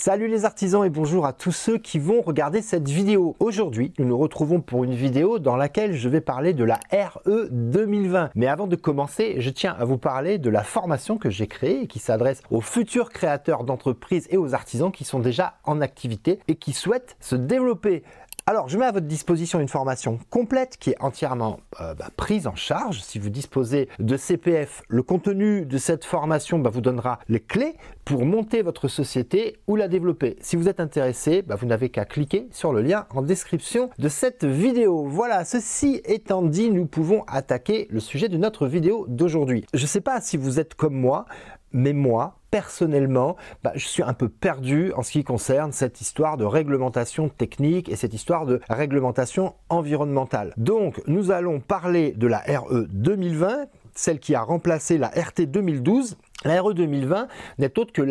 Salut les artisans et bonjour à tous ceux qui vont regarder cette vidéo. Aujourd'hui, nous nous retrouvons pour une vidéo dans laquelle je vais parler de la RE 2020. Mais avant de commencer, je tiens à vous parler de la formation que j'ai créée et qui s'adresse aux futurs créateurs d'entreprises et aux artisans qui sont déjà en activité et qui souhaitent se développer. Alors, je mets à votre disposition une formation complète qui est entièrement prise en charge. Si vous disposez de CPF, le contenu de cette formation vous donnera les clés pour monter votre société ou la développer. Si vous êtes intéressé, vous n'avez qu'à cliquer sur le lien en description de cette vidéo. Voilà, ceci étant dit, nous pouvons attaquer le sujet de notre vidéo d'aujourd'hui. Je ne sais pas si vous êtes comme moi, mais moi, personnellement, je suis un peu perdu en ce qui concerne cette histoire de réglementation technique et cette histoire de réglementation environnementale. Donc, nous allons parler de la RE 2020, celle qui a remplacé la RT 2012. La RE 2020 n'est autre que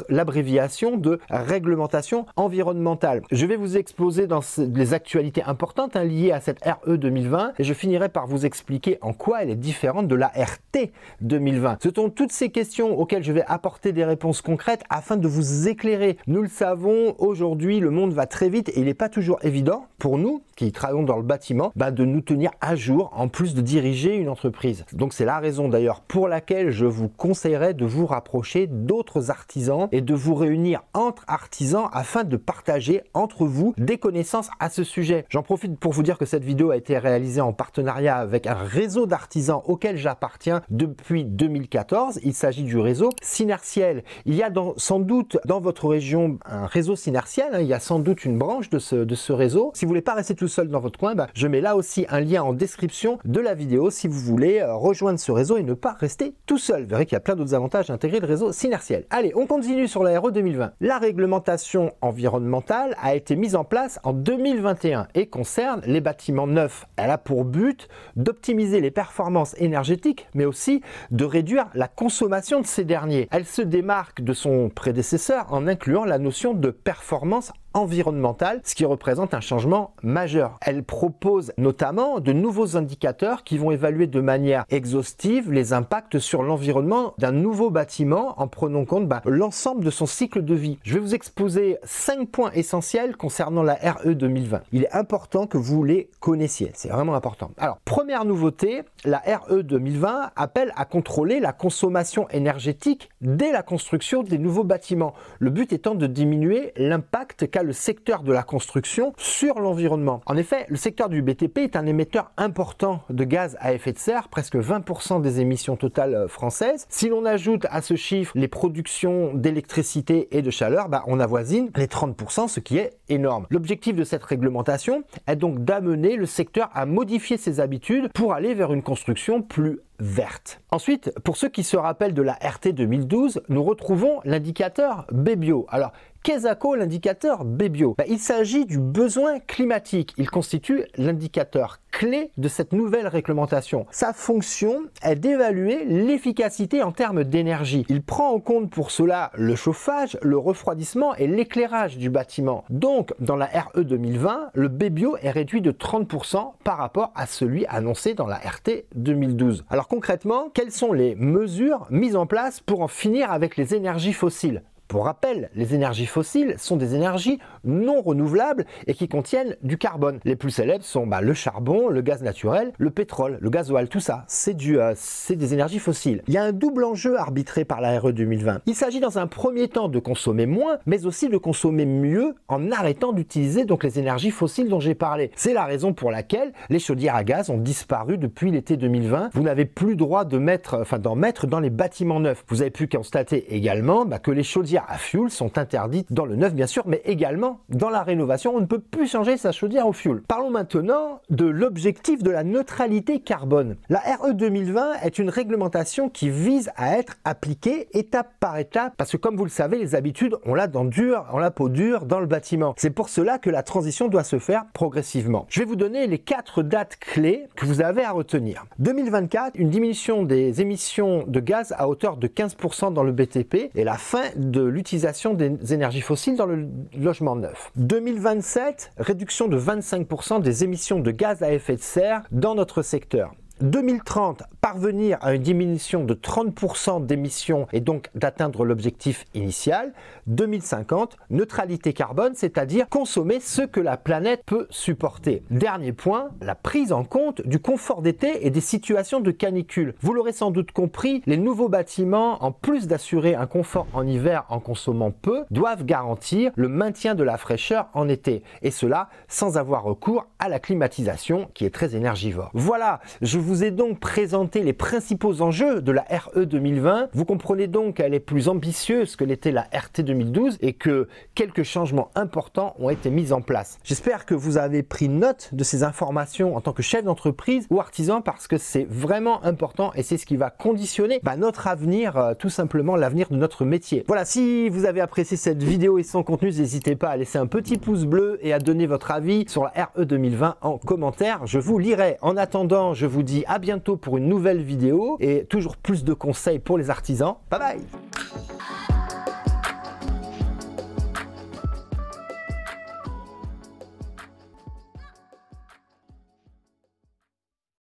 l'abréviation de réglementation environnementale. Je vais vous exposer dans les actualités importantes liées à cette RE 2020 et je finirai par vous expliquer en quoi elle est différente de la RT 2020. Ce sont toutes ces questions auxquelles je vais apporter des réponses concrètes afin de vous éclairer. Nous le savons, aujourd'hui, le monde va très vite et il n'est pas toujours évident pour nous qui travaillons dans le bâtiment de nous tenir à jour en plus de diriger une entreprise. Donc c'est la raison d'ailleurs pour laquelle je vous conseillerais de vous rapprocher d'autres artisans et de vous réunir entre artisans afin de partager entre vous des connaissances à ce sujet. J'en profite pour vous dire que cette vidéo a été réalisée en partenariat avec un réseau d'artisans auquel j'appartiens depuis 2014. Il s'agit du réseau Synertiel. Il y a sans doute dans votre région un réseau Synertiel, il y a sans doute une branche de ce réseau. Si vous voulez pas rester tout seul dans votre coin, je mets là aussi un lien en description de la vidéo si vous voulez rejoindre ce réseau et ne pas rester tout seul. Vous verrez qu'il y a plein d'autres avantages d'intégrer le réseau Synertiel. Allez, on continue sur la RE 2020. La réglementation environnementale a été mise en place en 2021 et concerne les bâtiments neufs. Elle a pour but d'optimiser les performances énergétiques, mais aussi de réduire la consommation de ces derniers. Elle se démarque de son prédécesseur en incluant la notion de performance environnementale, ce qui représente un changement majeur. Elle propose notamment de nouveaux indicateurs qui vont évaluer de manière exhaustive les impacts sur l'environnement d'un nouveau bâtiment en prenant compte l'ensemble de son cycle de vie. Je vais vous exposer 5 points essentiels concernant la RE 2020. Il est important que vous les connaissiez, c'est vraiment important. Alors, première nouveauté, la RE 2020 appelle à contrôler la consommation énergétique dès la construction des nouveaux bâtiments. Le but étant de diminuer l'impact qu'a le secteur de la construction sur l'environnement. En effet, le secteur du BTP est un émetteur important de gaz à effet de serre, presque 20% des émissions totales françaises. Si l'on ajoute à ce chiffre les productions d'électricité et de chaleur, on avoisine les 30%, ce qui est énorme. L'objectif de cette réglementation est donc d'amener le secteur à modifier ses habitudes pour aller vers une construction plus verte. Ensuite, pour ceux qui se rappellent de la RT 2012, nous retrouvons l'indicateur BBio. Alors, qu'est-ce que l'indicateur BBio? Il s'agit du besoin climatique. Il constitue l'indicateur clé de cette nouvelle réglementation. Sa fonction est d'évaluer l'efficacité en termes d'énergie. Il prend en compte pour cela le chauffage, le refroidissement et l'éclairage du bâtiment. Donc, dans la RE 2020, le BBio est réduit de 30% par rapport à celui annoncé dans la RT 2012. Alors concrètement, quelles sont les mesures mises en place pour en finir avec les énergies fossiles? Pour rappel, les énergies fossiles sont des énergies non renouvelables et qui contiennent du carbone. Les plus célèbres sont le charbon, le gaz naturel, le pétrole, le gasoil, tout ça, c'est des énergies fossiles. Il y a un double enjeu arbitré par la RE 2020. Il s'agit dans un premier temps de consommer moins, mais aussi de consommer mieux en arrêtant d'utiliser les énergies fossiles dont j'ai parlé. C'est la raison pour laquelle les chaudières à gaz ont disparu depuis l'été 2020. Vous n'avez plus le droit d'en mettre dans les bâtiments neufs. Vous avez pu constater également que les chaudières à fioul sont interdites dans le neuf bien sûr, mais également dans la rénovation. On ne peut plus changer sa chaudière au fioul. Parlons maintenant de l'objectif de la neutralité carbone. La RE 2020 est une réglementation qui vise à être appliquée étape par étape parce que comme vous le savez, les habitudes ont la peau dure dans le bâtiment. C'est pour cela que la transition doit se faire progressivement. Je vais vous donner les 4 dates clés que vous avez à retenir. 2024, une diminution des émissions de gaz à hauteur de 15% dans le BTP et la fin de l'utilisation des énergies fossiles dans le logement neuf. 2027, réduction de 25% des émissions de gaz à effet de serre dans notre secteur. 2030, parvenir à une diminution de 30% d'émissions et donc d'atteindre l'objectif initial. 2050, neutralité carbone, c'est-à-dire consommer ce que la planète peut supporter. Dernier point, la prise en compte du confort d'été et des situations de canicule. Vous l'aurez sans doute compris, les nouveaux bâtiments, en plus d'assurer un confort en hiver en consommant peu, doivent garantir le maintien de la fraîcheur en été. Et cela sans avoir recours à la climatisation qui est très énergivore. Voilà, je vous ai donc présenté les principaux enjeux de la RE 2020. Vous comprenez donc qu'elle est plus ambitieuse que l'était la RT 2012 et que quelques changements importants ont été mis en place. J'espère que vous avez pris note de ces informations en tant que chef d'entreprise ou artisan parce que c'est vraiment important et c'est ce qui va conditionner notre avenir, tout simplement l'avenir de notre métier. Voilà, si vous avez apprécié cette vidéo et son contenu, n'hésitez pas à laisser un petit pouce bleu et à donner votre avis sur la RE 2020 en commentaire. Je vous lirai. En attendant, je vous dis à bientôt pour une nouvelle vidéo et toujours plus de conseils pour les artisans. Bye bye!